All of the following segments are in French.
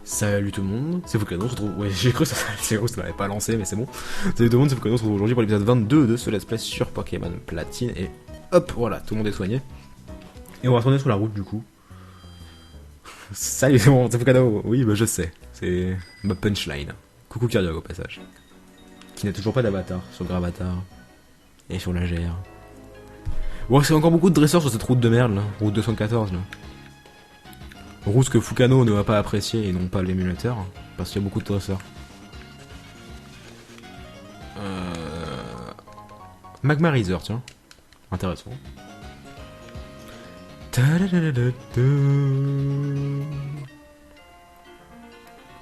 Salut tout le monde, c'est Fukano, on se retrouve... Ouais, j'ai cru que ça l'avait pas lancé, mais c'est bon. Salut tout le monde, c'est Fukano, on se retrouve aujourd'hui pour l'épisode 22 de ce let's play sur Pokémon Platine. Et hop, voilà, tout le monde est soigné. Et on va retourner sur la route du coup. Salut, c'est bon, c'est Fukano. Oui, bah je sais, c'est ma punchline. Coucou Kyriog au passage. Qui n'a toujours pas d'avatar sur Gravatar. Et sur la GR. Bon, c'est encore beaucoup de dresseurs sur cette route de merde là, route 214 là. Route que Fukano ne va pas apprécier et non pas l'émulateur, parce qu'il y a beaucoup de dresseurs. Magmarizer, tiens. Intéressant.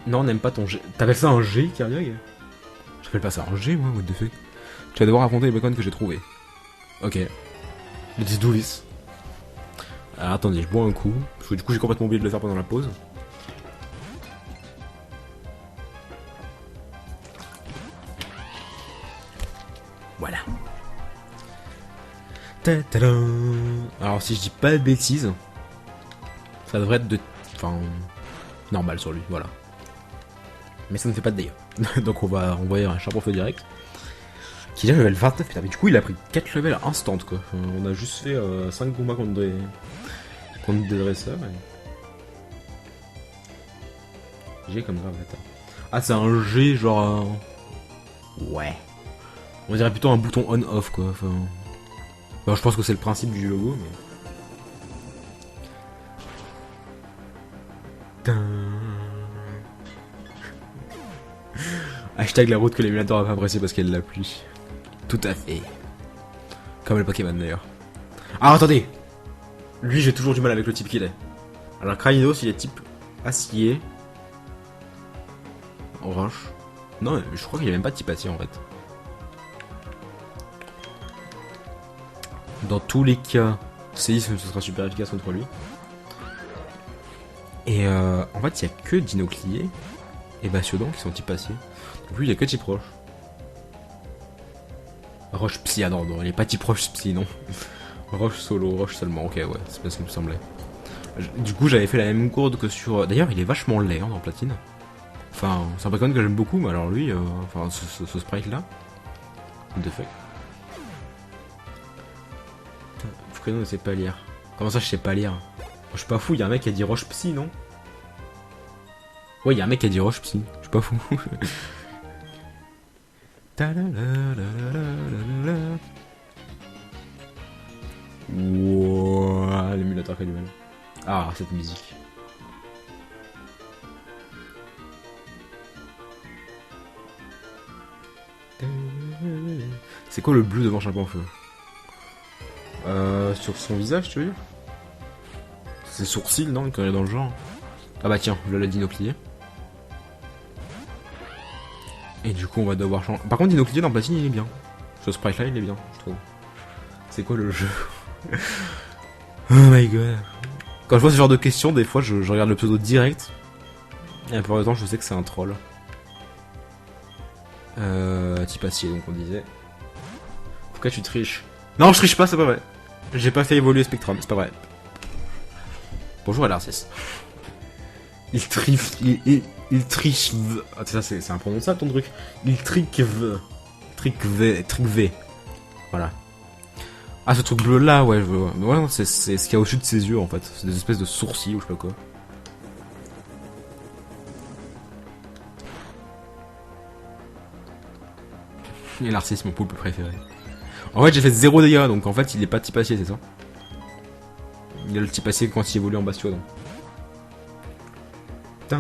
Non, on n'aime pas ton G. T'appelles ça un G, Kyriog? J'appelle pas ça un G, moi, what the fuck. Tu vas devoir raconter les bacons que j'ai trouvés. Ok. Let's do this. Alors attendez, je bois un coup, parce que du coup j'ai complètement oublié de le faire pendant la pause. Voilà. Alors si je dis pas de bêtises, ça devrait être de... Enfin... normal sur lui, voilà. Mais ça ne fait pas de dégâts. Donc on va envoyer un charbon feu direct. Qui est déjà level 29, putain, mais du coup il a pris 4 levels instant quoi. On a juste fait 5 combats contre des dresseurs. Et... G comme Gravatar. Ah, c'est un G genre. Ouais. On dirait plutôt un bouton on-off quoi. Enfin... je pense que c'est le principe du logo, mais. Hashtag la route que l'émulateur a pas apprécié parce qu'elle l'a plu. Tout à fait. Comme le Pokémon d'ailleurs. Ah, attendez! Lui, j'ai toujours du mal avec le type qu'il est. Alors, Cranidos, il est type acier. Roche. Non, je crois qu'il est même pas type acier en fait. Dans tous les cas, séisme, ce sera super efficace contre lui. Et en fait, il y a que Dinoclier et Bastiodon qui sont type acier. Donc lui, il y a que type roche. Roche psy, ah non, il est pas type roche psy, non. Roche solo, roche seulement, ok, ouais, c'est bien ce qui me semblait. Du coup, j'avais fait la même gourde que sur... D'ailleurs, il est vachement laid hein, dans Platine. Enfin, c'est un Pokémon que j'aime beaucoup, mais alors lui, enfin, ce sprite-là... de fait. Fukano ne sait pas lire. Comment ça, je sais pas lire? Je suis pas fou, il y a un mec qui a dit roche psy, non? Ouais, il y a un mec qui a dit roche psy, je suis pas fou. Wouah, l'émulateur qui a du mal. Ah, cette musique. C'est quoi le bleu devant Charbon Feu? Sur son visage, tu veux dire? Ses sourcils, non? Quand il est dans le genre. Ah bah tiens, là le Dinoclier. Et du coup, on va devoir changer. Par contre, Dinoclier dans Platine, il est bien. Ce sprite là, il est bien, je trouve. C'est quoi le jeu? Oh my god. Quand je vois ce genre de questions, des fois, je regarde le pseudo direct. Et la plupart du temps, je sais que c'est un troll. Type acier, donc on disait. Pourquoi tu triches? Non, je triche pas, c'est pas vrai. J'ai pas fait évoluer Spectrum, c'est pas vrai. Bonjour LR6. Il triche. Ah, ça, c'est imprononçable ton truc. Il trick V. Voilà. Ah, ce truc bleu là, ouais, je vois. Ouais, c'est ce qu'il y a au-dessus de ses yeux en fait. C'est des espèces de sourcils ou je sais pas quoi. Et Narcisse, mon poulpe préféré. En fait, j'ai fait 0 dégâts, donc en fait, il est pas type acier, c'est ça? Il a le type acier quand il évolue en Bastiodon. De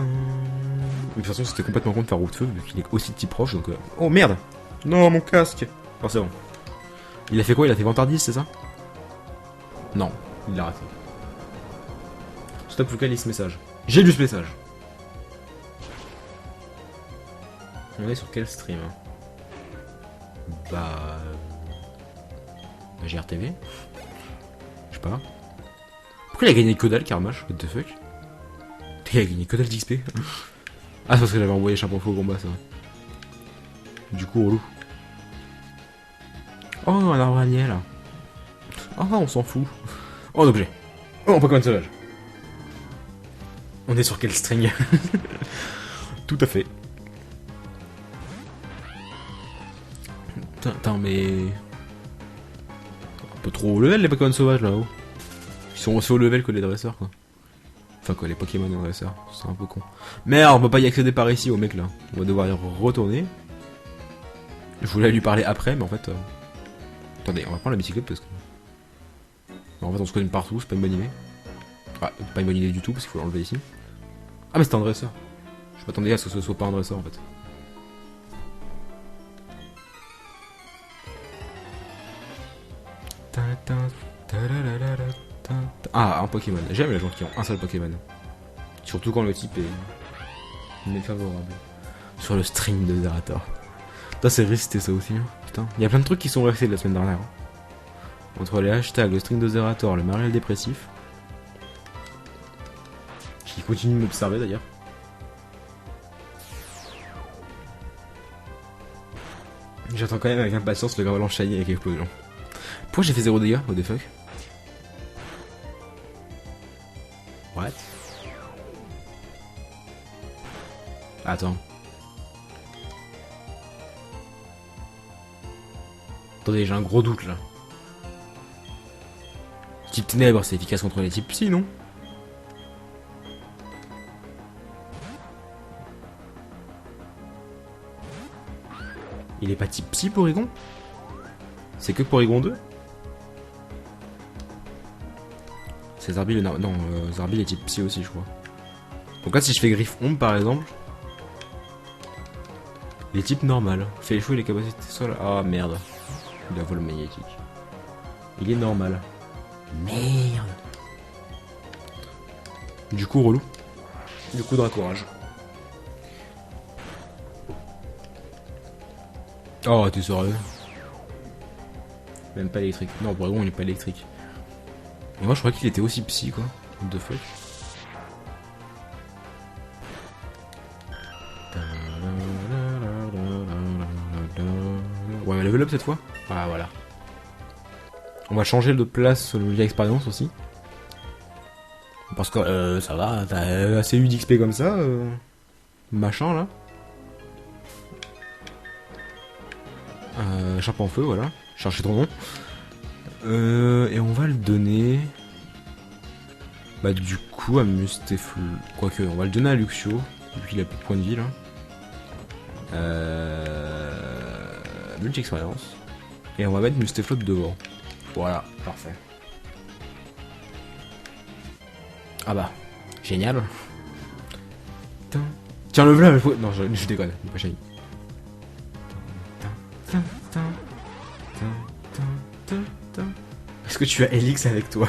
toute façon, c'était complètement con de faire roue de feu, vu qu'il est aussi de type roche, donc... Oh merde! Non, mon casque! Oh, c'est bon. Il a fait quoi? Il a fait Vantardis, c'est ça? Non, il l'a raté. Stop, Luca, lis ce message. J'ai lu ce message. On est sur quel stream? Bah... GRTV? Je sais pas. Pourquoi il a gagné que dalle, Carmache? What the fuck? Il a gagné que dalle d'XP. Ah, c'est parce que j'avais envoyé Charbon Feu au combat, ça. Du coup, relou. Oh, un arbre à miel. Oh, on s'en fout. Oh, un objet. Oh, un Pokémon sauvage. On est sur quel string? Tout à fait. Putain, mais... Un peu trop haut level les Pokémon sauvages là-haut. Ils sont aussi haut level que les dresseurs quoi. Enfin quoi, les Pokémon et dresseurs, c'est un peu con. Merde, on peut pas y accéder par ici au mec là. On va devoir y retourner. Je voulais lui parler après, mais en fait... Attendez, on va prendre la bicyclette parce que... En fait on se connaît partout, c'est pas une bonne idée. Ah, pas une bonne idée du tout parce qu'il faut l'enlever ici. Ah mais c'était un dresseur. Je m'attendais à ce que ce soit pas un dresseur en fait. Ah, un Pokémon. J'aime les gens qui ont un seul Pokémon. Surtout quand le type est défavorable. Sur le string de Zerator. Putain, c'est resté ça aussi. Hein. Putain, il y a plein de trucs qui sont restés de la semaine dernière. Hein. Entre les hashtags, le string de Zerator, le Mariel dépressif. Qui continue de m'observer d'ailleurs. J'attends quand même avec impatience le Gravelant Shiny avec explosion. Pourquoi j'ai fait 0 dégâts? What the fuck? What? Attends. Attendez, j'ai un gros doute là. Type ténèbres, c'est efficace contre les types psy, non? Il est pas type psy Porygon? C'est que Porygon 2? C'est Zarbil, non, Zarbil est type psy aussi, je crois. Donc là, si je fais griffe ombre par exemple, il est type normal. Fait échouer les capacités sol. Ah merde. Il a vol magnétique. Il est normal. Merde. Du coup, relou. Du coup, Dracourage. Oh, t'es sérieux? Même pas électrique. Non, Porygon, il est pas électrique. Et moi, je croyais qu'il était aussi psy, quoi. What the fuck? Ouais, level up cette fois. Ah, voilà. On va changer de place via expérience aussi. Parce que ça va, t'as assez eu d'XP comme ça. Machin là. Charpe en feu, voilà. Cherchez ton nom. Et on va le donner. Bah, du coup, à Mustaflu. Quoique, on va le donner à Luxio. Vu qu'il a plus de points de vie là. Multi-expérience. Et on va mettre Mustaflu devant. Voilà, parfait. Ah bah, génial. Tiens, le voilà. Non, je déconne, il est pas shiny. Est-ce que tu as Helix avec toi?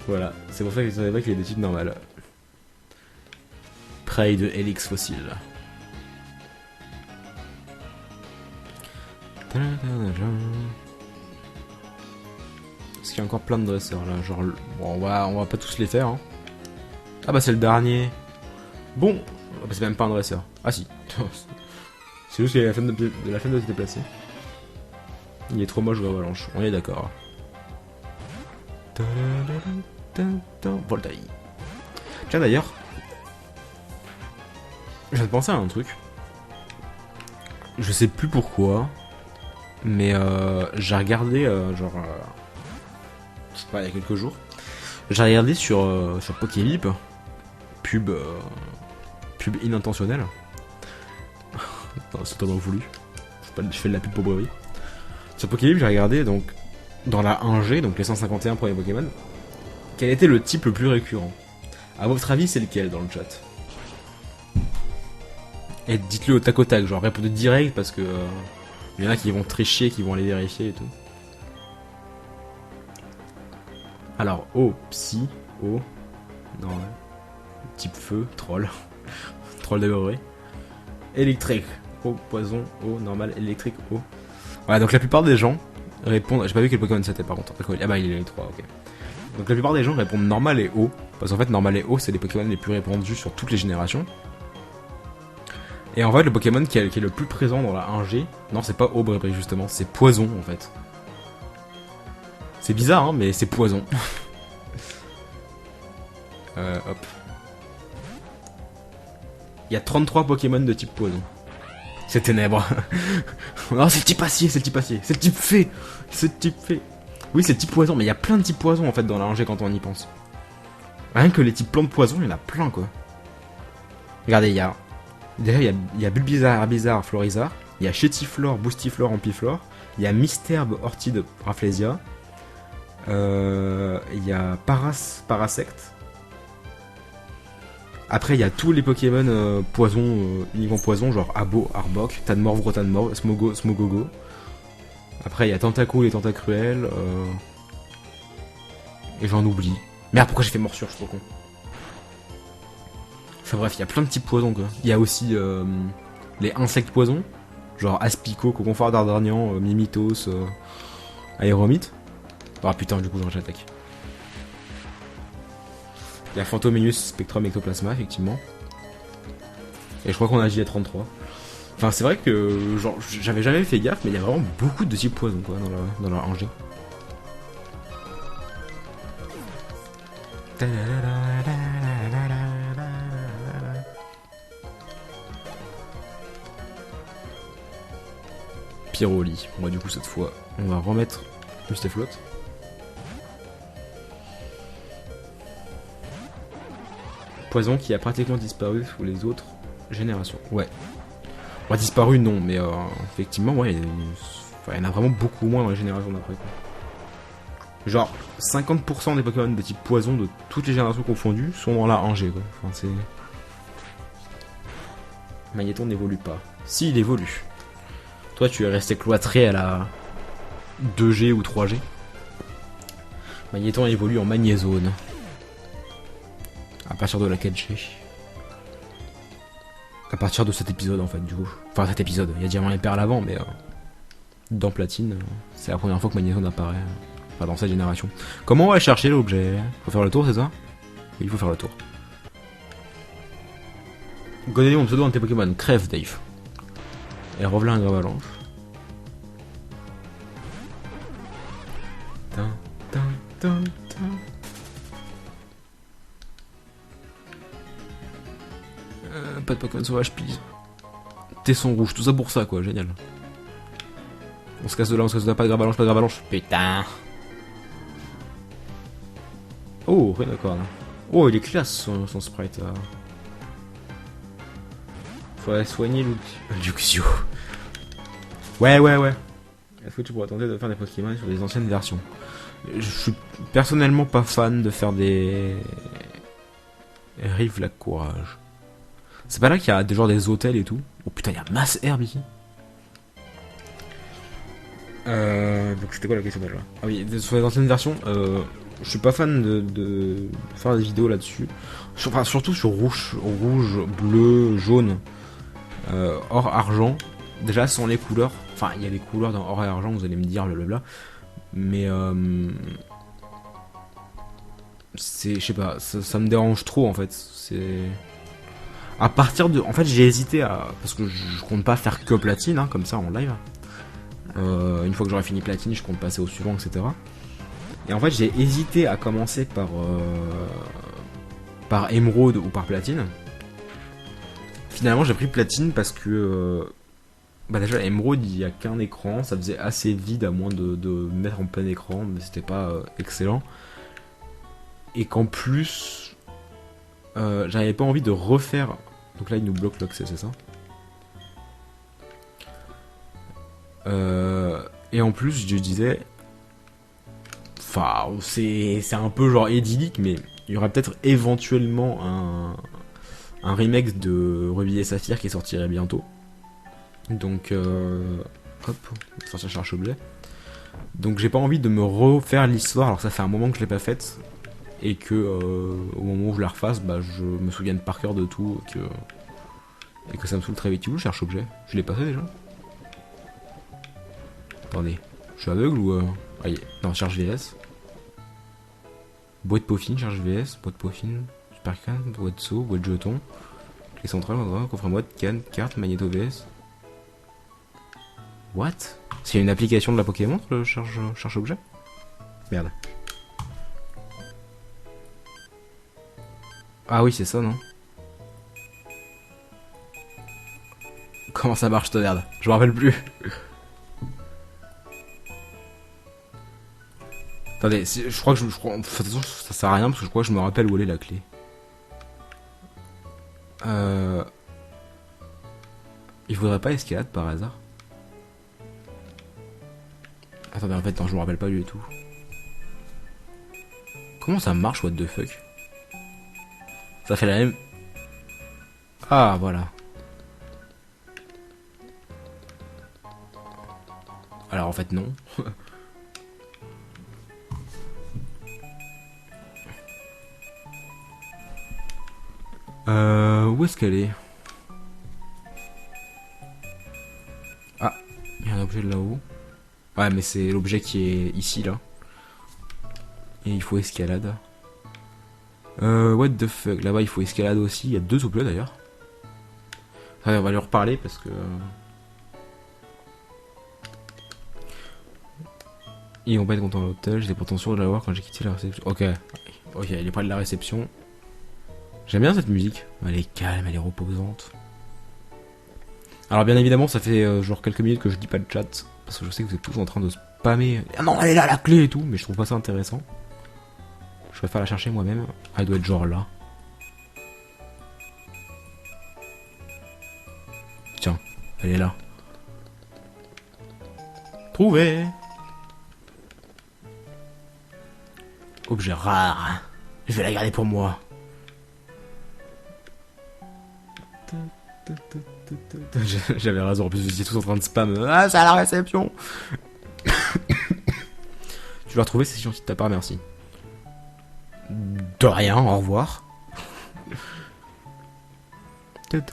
Voilà, c'est pour ça que je savais pas qu'il y a des types normales. Prey de Helix fossile. Est-ce qu'il y a encore plein de dresseurs là? Genre, bon, on va pas tous les faire. Hein. Ah bah c'est le dernier. Bon, bah, c'est même pas un dresseur. Ah si. C'est juste qu'il y a la flemme de se déplacer. Il est trop moche, Avalanche. On est d'accord. Voltaï. Tiens d'ailleurs, je viens de penser à un truc. Je sais plus pourquoi, mais j'ai regardé je sais pas, il y a quelques jours. J'ai regardé sur Pokélip, pub inintentionnelle. C'est totalement voulu. Je fais de la pub pour Brevi. Sur Pokélip, j'ai regardé donc dans la 1G, donc les 151 premiers Pokémon, quel était le type le plus récurrent. A votre avis, c'est lequel dans le chat? Et dites-le au tac au tac, genre répondez direct parce que il y en a qui vont tricher, qui vont aller vérifier et tout. Alors, O, Psy, O, non, type feu, troll, troll d'agoré, électrique, O, poison, O, normal, électrique, O. Voilà, donc la plupart des gens répondent. J'ai pas vu quel Pokémon c'était par contre. Ah bah il est les 3, ok. Donc la plupart des gens répondent normal et O. Parce qu'en fait, normal et O, c'est les Pokémon les plus répandus sur toutes les générations. Et en fait, le Pokémon qui est le plus présent dans la 1G, non, c'est pas O, justement, c'est poison en fait. C'est bizarre, hein, mais c'est poison. Hop. Il y a 33 Pokémon de type poison. C'est ténèbres. Non, c'est le type acier, c'est le type acier. C'est le type fée. C'est le type fée. Oui, c'est le type poison, mais il y a plein de types poison en fait dans la rangée quand on y pense. Rien que les types plantes poison, il y en a plein quoi. Regardez, il y a. Déjà, il y a Bulbizarre, Herbizarre, Florizarre. Il y a Chétiflore, Boostiflore, Ampiflore. Il y a Mystherbe, Orchide, Rafflesia. Il y a Parasect. Après, il y a tous les Pokémon poison, uniquement poison, genre Abo, Arbok, Tadmorph, Gros Tadmorph, Smogogo. Après, il y a Tentacool et Tentacruel. Et j'en oublie. Merde, pourquoi j'ai fait morsure, je suis trop con. Enfin bref, il y a plein de types poison quoi. Il y a aussi les insectes poison, genre Aspico, Coconfort, Dardarnian, Mimitos, Aéromite. Ah putain, du coup, j'attaque. Il y a Phantominus, Spectrum, Ectoplasma, effectivement. Et je crois qu'on a JA33. Enfin, c'est vrai que genre j'avais jamais fait gaffe, mais il y a vraiment beaucoup de types poison quoi dans la rangée. Pyroli. Bon, du coup, cette fois, on va remettre Mustaflotte. Poison qui a pratiquement disparu sous les autres générations. Ouais. Bon, disparu, non, mais effectivement, ouais, il y en a vraiment beaucoup moins dans les générations d'après. Genre, 50% des Pokémon de type poison de toutes les générations confondues sont dans la rangée, quoi. Enfin, c'est. Magnéton n'évolue pas. Si, il évolue. Toi, tu es resté cloîtré à la 2G ou 3G. Magnéton évolue en Magnézone. À partir de la 4G. À partir de cet épisode, en fait, du coup. Enfin, cet épisode. Il y a Diamant et Perle avant, mais dans Platine, c'est la première fois que Magnézone apparaît. Enfin, dans cette génération. Comment on va chercher l'objet? Faut faire le tour, c'est ça? Oui, il faut faire le tour. Connais mon pseudo dans tes Pokémon. Crève, Dave. Et revelin un Gravalanche. Pas de Pokémon sauvage, please. Tesson rouge, tout ça pour ça, quoi, génial. On se casse de là, pas de Gravalanche, pas de Gravalanche. Putain. Oh, rien d'accord là. Oh, il est classe son sprite là. Faudrait soigner Luxio. Ouais. Est-ce que tu pourrais tenter de faire des Pokémon sur les anciennes versions? Je suis personnellement pas fan de faire des Rive Lac Courage. C'est pas là qu'il y a des hôtels et tout. Oh putain, il y a masse herbe ici. Donc c'était quoi la question déjà? Ah oui, sur les anciennes versions, je suis pas fan de faire des vidéos là-dessus. Enfin, surtout sur rouge, bleu, jaune, or, argent. Déjà sans les couleurs. Enfin, il y a des couleurs dans or et argent, vous allez me dire, blablabla. Mais c'est, je sais pas, ça me dérange trop en fait. C'est à partir de, en fait, j'ai hésité à, parce que je compte pas faire que platine, hein, comme ça en live. Une fois que j'aurai fini platine, je compte passer au suivant, etc. Et en fait, j'ai hésité à commencer par émeraude ou par platine. Finalement, j'ai pris platine parce que déjà, émeraude, il y a qu'un écran, ça faisait assez vide à moins de mettre en plein écran, mais c'était pas excellent. Et qu'en plus, j'avais pas envie de refaire. Donc là, il nous bloque l'accès, c'est ça. Et en plus, je disais, enfin, c'est un peu genre idyllique, mais il y aura peut-être éventuellement un remake de Rubis et Saphir qui sortirait bientôt. Donc, hop, sortir cherche objet. Donc, j'ai pas envie de me refaire l'histoire. Alors, ça fait un moment que je l'ai pas faite, et que au moment où je la refasse, bah, je me souvienne par cœur de tout, et que ça me saoule très vite. Où je cherche objet? Je l'ai passé déjà? Attendez, je suis aveugle ou ah, non, charge VS. Boîte Pauphine, charge VS, boîte Pauphine, super can, boîte saut, boîte jeton, clé centrale, coffre à boîte, canne, carte, magnéto VS. What? C'est une application de la Pokémon, le charge objet? Merde. Ah oui, c'est ça, non? Comment ça marche, cette merde? Je me rappelle plus. Attendez, je crois que je crois. De toute façon, ça sert à rien parce que je crois que je me rappelle où elle est la clé. Il faudrait pas escalade par hasard? Attendez, en fait, non, je me rappelle pas du tout. Comment ça marche, what the fuck? Ça fait la même. Ah, voilà. Alors en fait, non. Où est-ce qu'elle est? Ah, il y a un objet là-haut. Ouais, mais c'est l'objet qui est ici, là. Et il faut escalade. What the fuck? Là-bas, il faut escalade aussi. Il y a 2 objets d'ailleurs. Allez, on va lui reparler parce que... Et on va être content de l'hôtel. J'étais pourtant sûr de l'avoir quand j'ai quitté la réception. Ok. Ok, il est près de la réception. J'aime bien cette musique. Elle est calme, elle est reposante. Alors bien évidemment, ça fait genre quelques minutes que je dis pas de chat. Parce que je sais que vous êtes tous en train de spammer. Ah non, elle est là, la clé et tout. Mais je trouve pas ça intéressant. Je préfère la chercher moi-même. Ah, elle doit être genre là. Tiens, elle est là. Trouvé. Objet rare. Je vais la garder pour moi. J'avais raison, en plus vous étiez tous en train de spam. Ah, c'est à la réception. Tu vas retrouver, c'est gentil de ta part, merci. De rien, au revoir. Merci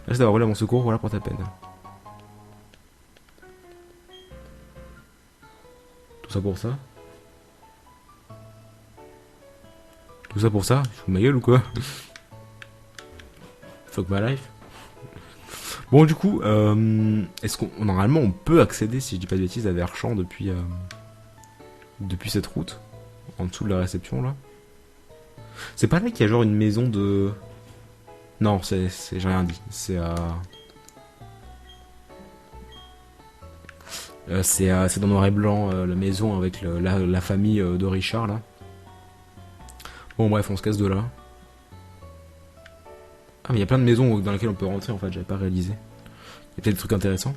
d'avoir roulé à mon secours, voilà pour ta peine. Tout ça pour ça? Tout ça pour ça? Je fous de ma gueule ou quoi? Fuck my life. Bon, du coup, est-ce qu'on normalement on peut accéder, si je dis pas de bêtises, à Verchamp depuis cette route, en dessous de la réception là? C'est pas là qu'il y a genre une maison de... Non, j'ai rien dit. C'est dans noir et blanc, la maison avec la famille de Richard là. Bon bref, on se casse de là. Ah mais il y a plein de maisons dans lesquelles on peut rentrer en fait, j'avais pas réalisé. Il y a peut-être des trucs intéressants.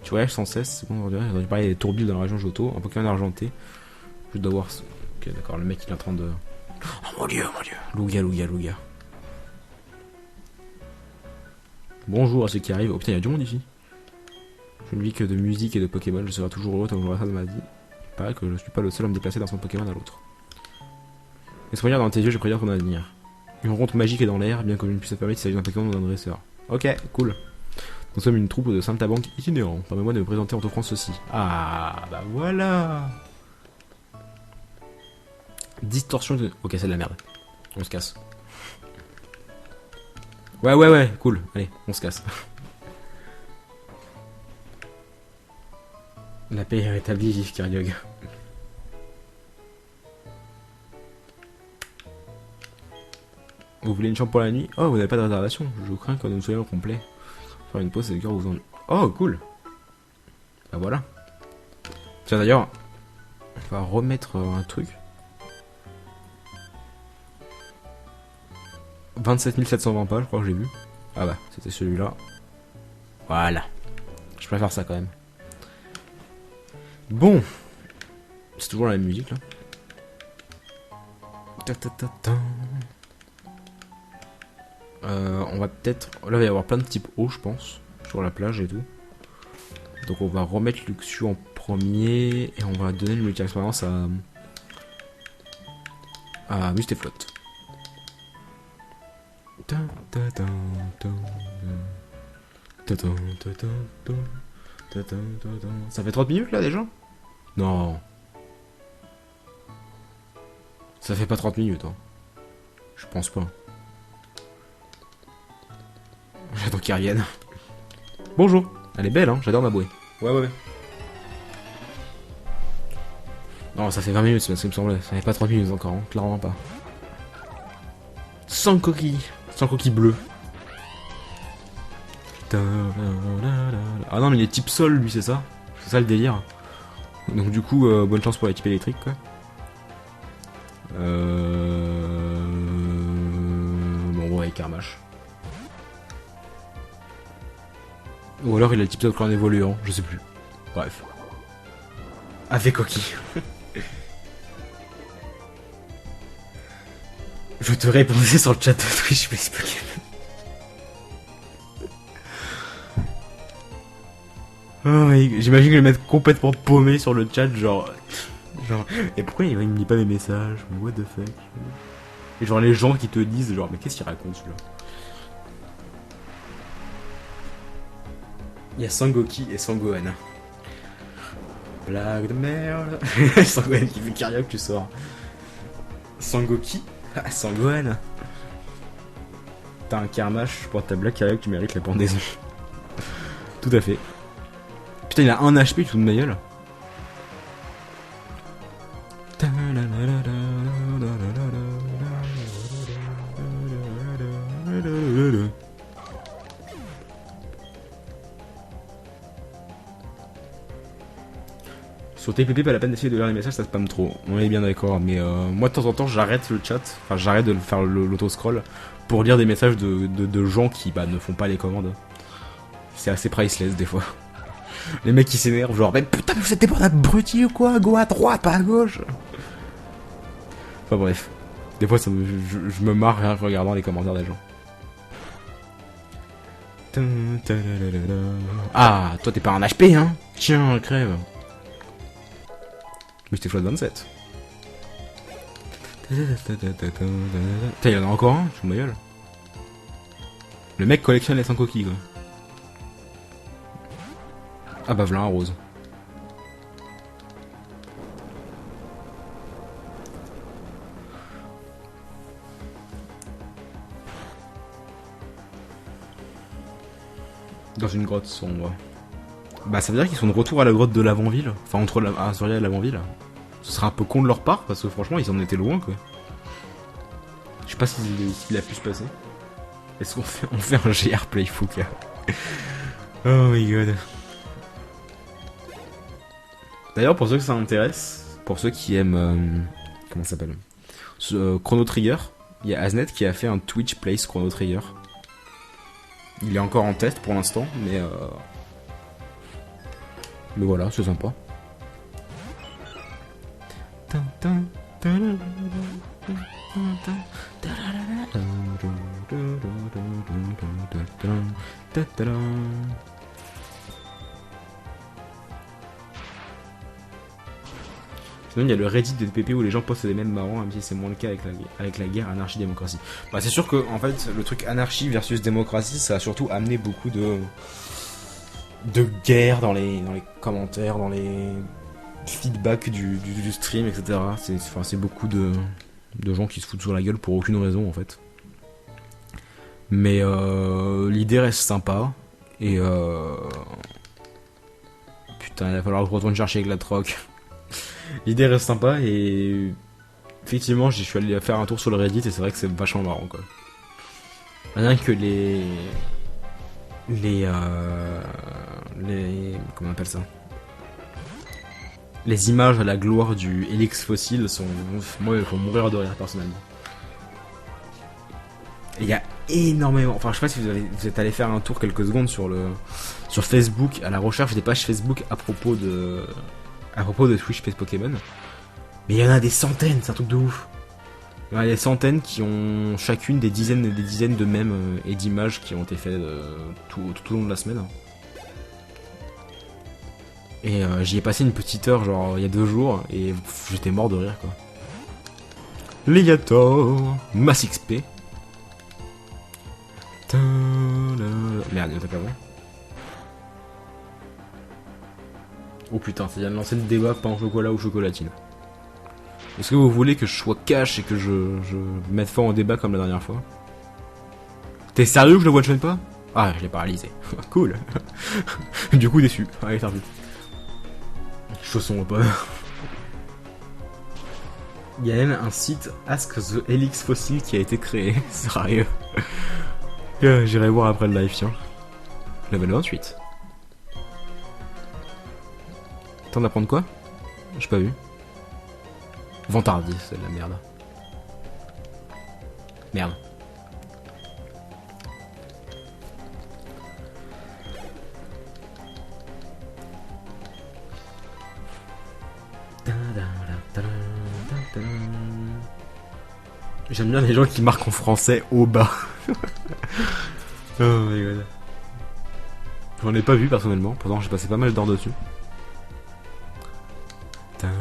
Tu voyages sans cesse, c'est bon, on dirait. J'ai parlé des tourbilles dans la région Johto, un Pokémon argenté. Je dois voir... Ok d'accord, le mec il est en train de... Oh mon dieu, mon dieu. Louga. Bonjour à ceux qui arrivent. Oh putain, il y a du monde ici. Je ne vis que de musique et de Pokémon, je serai toujours heureux tant que je ça de ma vie. Il paraît que je suis pas le seul à me déplacer d'un centre Pokémon à l'autre. Espoir dans tes yeux, je préviens ton avenir. Une rencontre magique est dans l'air, bien que je ne puisse se permettre s'il s'agit d'un Pokémon ou d'un dresseur. Ok, cool. Nous sommes une troupe de saltimbanques itinérants. Permets-moi de me présenter en t'offrant ceci. Ah, bah voilà. Distorsion de... Ok, c'est de la merde. On se casse. Ouais, cool. Allez, on se casse. La paix est rétablie, Kyriog. Vous voulez une chambre pour la nuit? Oh, vous n'avez pas de réservation. Je crains que nous soyons au complet. Faire une pause, c'est le cœur vous en... Oh, cool. Bah voilà. Tiens, d'ailleurs, on va remettre un truc. 27 720 pas, je crois que j'ai vu. Ah bah, c'était celui-là. Voilà. Je préfère ça quand même. Bon. C'est toujours la même musique là. On va peut-être... Là, il va y avoir plein de types eau, je pense. Sur la plage et tout. Donc on va remettre Luxio en premier. Et on va donner une multi-expérience à Mustaflotte. Ça fait 30 minutes là déjà? Non. Ça fait pas 30 minutes, hein. Je pense pas. J'attends qu'il revienne. Bonjour. Elle est belle, hein. J'adore ma bouée. Ouais. Non, ça fait 20 minutes, c'est ce qu'il me semblait. Ça fait pas 30 minutes encore, hein. Clairement pas. Sans coquille bleues. Ah non mais il est type sol lui, c'est ça? C'est ça le délire. Donc du coup, bonne chance pour la type électrique quoi. Bon ouais, Carmache. Ou alors il a le type sol en évoluant, je sais plus. Bref. Avec coquille. Je te répondais sur le chat de Twitch, mais c'est Pokémon. Oh, j'imagine que je vais mettre complètement paumé sur le chat, genre. Et pourquoi il me dit pas mes messages? Mais what the fuck? Et genre les gens qui te disent, genre, mais qu'est-ce qu'il raconte celui-là? Il y a Sangoki et Sangohan. Blague de merde. Sangohan qui fait Kyriak, tu sors. Sangoki? Ah, Sangohan. T'as un Carmache pour ta blague Kyriak, tu mérites la pendaison. Tout à fait. Putain, il a 1 HP, tu te fous de ma gueule. Sur TPP, pas la peine d'essayer de lire les messages, ça spam trop. On est bien d'accord, mais moi de temps en temps j'arrête le chat, enfin j'arrête de faire l'auto-scroll pour lire des messages de gens qui ne font pas les commandes. C'est assez priceless des fois. Les mecs qui s'énervent, genre, mais putain, mais vous êtes pas abruti ou quoi? Go à droite, pas à gauche. Enfin bref. Des fois, je me marre en regardant les commentaires des gens. Ah, toi t'es pas un HP, hein? Tiens, crève. Mais j'étais choix de 27. Putain, il y en a encore un? Je fous de ma gueule. Le mec collectionne les 5 coquilles, quoi. Ah bah voilà un rose. Dans une grotte sombre. Bah ça veut dire qu'ils sont de retour à la grotte de l'avant-ville. Enfin entre Azuria et l'avant-ville. Ce serait un peu con de leur part parce que franchement ils en étaient loin quoi. Je sais pas s'il a pu se passer. Est-ce qu'on fait un GR Playfook là? Oh my god. D'ailleurs, pour ceux que ça intéresse, pour ceux qui aiment... comment ça s'appelle Chrono Trigger, il y a Aznet qui a fait un Twitch Plays Chrono Trigger. Il est encore en test pour l'instant, mais voilà, c'est sympa. Sinon, il y a le Reddit de TPP où les gens postent des mèmes marrants, même si c'est moins le cas avec la guerre anarchie-démocratie. Bah, c'est sûr que, en fait, le truc anarchie versus démocratie, ça a surtout amené beaucoup de guerre dans les commentaires, dans les feedbacks du stream, etc. C'est beaucoup de gens qui se foutent sur la gueule pour aucune raison, en fait. Mais l'idée reste sympa, et putain, il va falloir que je retourne chercher avec la troc. L'idée reste sympa et effectivement je suis allé faire un tour sur le Reddit et c'est vrai que c'est vachement marrant quoi. Rien que les comment on appelle ça, les images à la gloire du Helix fossile sont, moi il faut mourir de rire personnellement. Il y a énormément, enfin je sais pas si vous êtes allé faire un tour quelques secondes sur Facebook à la recherche des pages Facebook à propos de Twitch Space Pokémon. Mais il y en a des centaines, c'est un truc de ouf. Il y en a des centaines qui ont chacune des dizaines et des dizaines de mèmes et d'images qui ont été faits tout au long de la semaine. Et j'y ai passé une petite heure, genre il y a 2 jours, et j'étais mort de rire quoi. Légator, Mass XP. Merde, il y a pas vrai. Oh putain, ça vient de lancer le débat pain au chocolat ou chocolatine. Est-ce que vous voulez que je sois cash et que je mette fin au débat comme la dernière fois? T'es sérieux que je le one-shot pas? Ah, je l'ai paralysé. Cool. Du coup, déçu. Allez, tant pis. Chaussons au pas. Il y a même un site Ask the Helix Fossil qui a été créé. Sérieux. J'irai voir après le live, tiens. Level 28. Temps d'apprendre quoi? J'ai pas vu. Vantardise, c'est de la merde. Merde. J'aime bien les gens qui marquent en français au bas. Oh my god. J'en ai pas vu personnellement, pourtant j'ai passé pas mal d'heures dessus. Putain,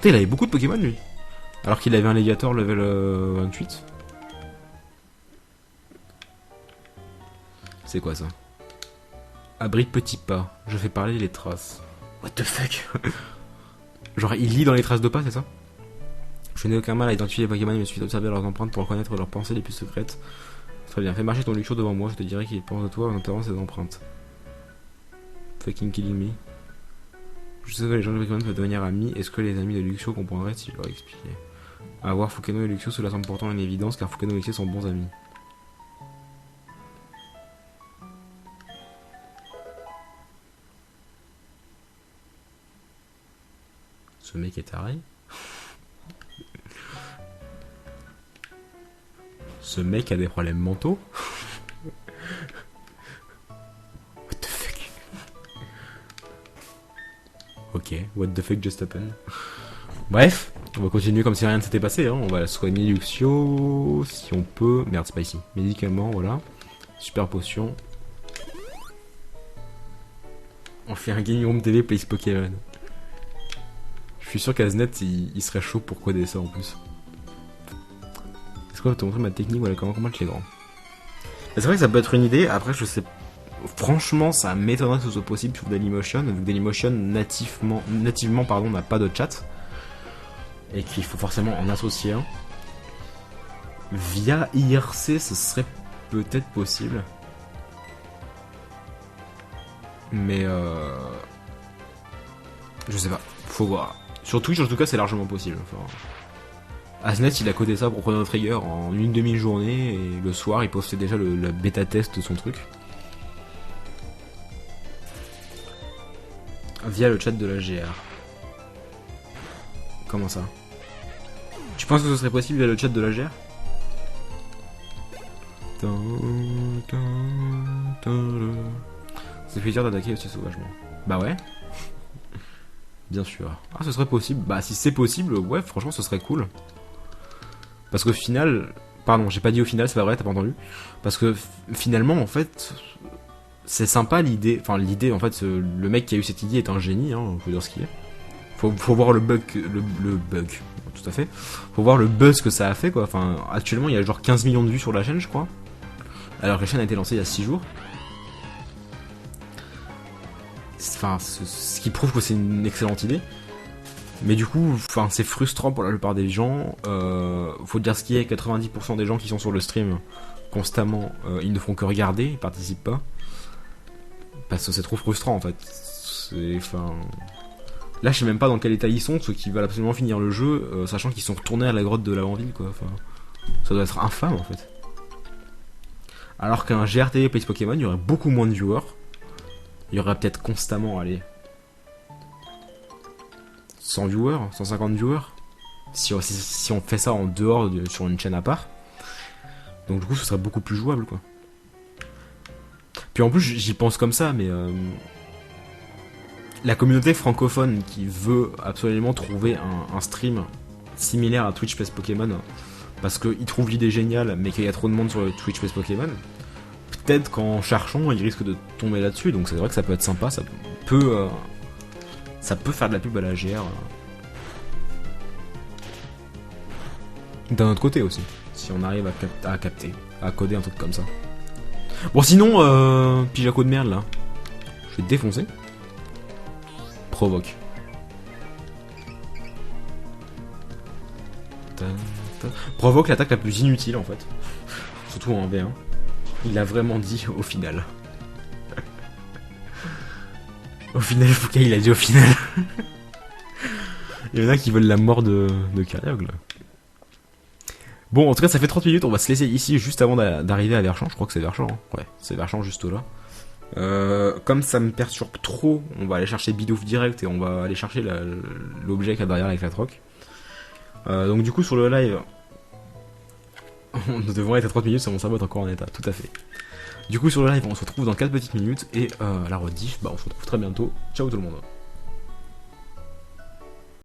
il avait beaucoup de Pokémon lui. Alors qu'il avait un Légator level 28. C'est quoi ça? Abri de petits pas, je fais parler les traces. What the fuck? Genre il lit dans les traces de pas, c'est ça? Je n'ai aucun mal à identifier les Pokémon, mais il me suffit d'observer leurs empreintes pour reconnaître leurs pensées les plus secrètes. Très bien, fais marcher ton Luxio devant moi, je te dirai qu'il pense de toi en observant ses empreintes. Fucking killing me. Je sais que les gens de Pokémon peuvent devenir amis, est-ce que les amis de Luxio comprendraient si je leur expliquais? À voir, Fukeno et Luxio, cela semble pourtant une évidence car Fukeno et Luxio sont bons amis. Ce mec est taré. Ce mec a des problèmes mentaux. What the fuck? Ok, what the fuck just happened? Bref, on va continuer comme si rien ne s'était passé. Hein. On va soigner Luxio si on peut. Merde, c'est pas ici. Médicaments, voilà. Super potion. On fait un Gaming Room TV Place Pokémon. Je suis sûr qu'Aznet il serait chaud pour coder ça en plus. Est-ce que je vais te montrer ma technique, voilà comment combattre les grands. C'est vrai que ça peut être une idée, après je sais. Franchement ça m'étonnerait que ce soit possible sur Dailymotion, vu que Dailymotion nativement pardon, n'a pas de chat. Et qu'il faut forcément en associer un. Via IRC ce serait peut-être possible. Mais je sais pas, faut voir. Sur Twitch en tout cas c'est largement possible. Enfin, Aznet il a codé ça pour Chrono Trigger en une demi-journée et le soir il postait déjà le bêta test de son truc. Via le chat de la GR. Comment ça? Tu penses que ce serait possible via le chat de la GR? C'est plaisir d'attaquer aussi sauvagement. Bah ouais. Bien sûr. Ah, ce serait possible. Bah, si c'est possible, ouais, franchement, ce serait cool. Parce qu'au final... Pardon, j'ai pas dit au final, c'est pas vrai, t'as pas entendu. Parce que finalement, en fait... C'est sympa l'idée... Enfin, l'idée, en fait, le mec qui a eu cette idée est un génie, hein, faut dire ce qu'il est. Faut voir le bug... Le bug, tout à fait. Faut voir le buzz que ça a fait, quoi. Enfin, actuellement, il y a genre 15 millions de vues sur la chaîne, je crois. Alors que la chaîne a été lancée il y a 6 jours. Enfin, ce qui prouve que c'est une excellente idée. Mais du coup, enfin, c'est frustrant pour la plupart des gens. Faut dire ce qu'il y a, 90% des gens qui sont sur le stream constamment, ils ne font que regarder, ils participent pas. Parce que c'est trop frustrant en fait. Enfin... Là, je sais même pas dans quel état ils sont, ceux qui veulent absolument finir le jeu, sachant qu'ils sont retournés à la grotte de l'avant-ville, quoi. Enfin, ça doit être infâme en fait. Alors qu'un GRTV Place Pokémon, il y aurait beaucoup moins de viewers. Il y aurait peut-être constamment, allez, 100 viewers, 150 viewers, si on fait ça en dehors sur une chaîne à part. Donc du coup ce serait beaucoup plus jouable quoi. Puis en plus j'y pense comme ça, mais la communauté francophone qui veut absolument trouver un stream similaire à Twitch Place Pokémon, parce qu'ils trouvent l'idée géniale mais qu'il y a trop de monde sur le Twitch Place Pokémon, peut-être qu'en cherchant ils risquent de tomber là-dessus, donc c'est vrai que ça peut être sympa, ça peut faire de la pub à la GR. D'un autre côté aussi, si on arrive à capter, à coder un truc comme ça. Bon sinon, Pijaco de merde là, je vais te défoncer. Provoque. Provoque l'attaque la plus inutile en fait. Surtout en V1. Il a vraiment dit au final. Au final, Foucault il a dit au final. Il y en a qui veulent la mort de Kyriog là. Bon, en tout cas, ça fait 30 minutes. On va se laisser ici juste avant d'arriver à Verchamp. Je crois que c'est Verchamp. Hein. Ouais, c'est Verchamp juste là. Comme ça me perturbe trop, on va aller chercher Bidouf direct et on va aller chercher l'objet qu'il y a derrière avec la troc. Donc du coup sur le live, on devrait être à 30 minutes, c'est mon cerveau est encore en état, tout à fait. Du coup sur le live on se retrouve dans 4 petites minutes et la rediff, bah on se retrouve très bientôt. Ciao tout le monde.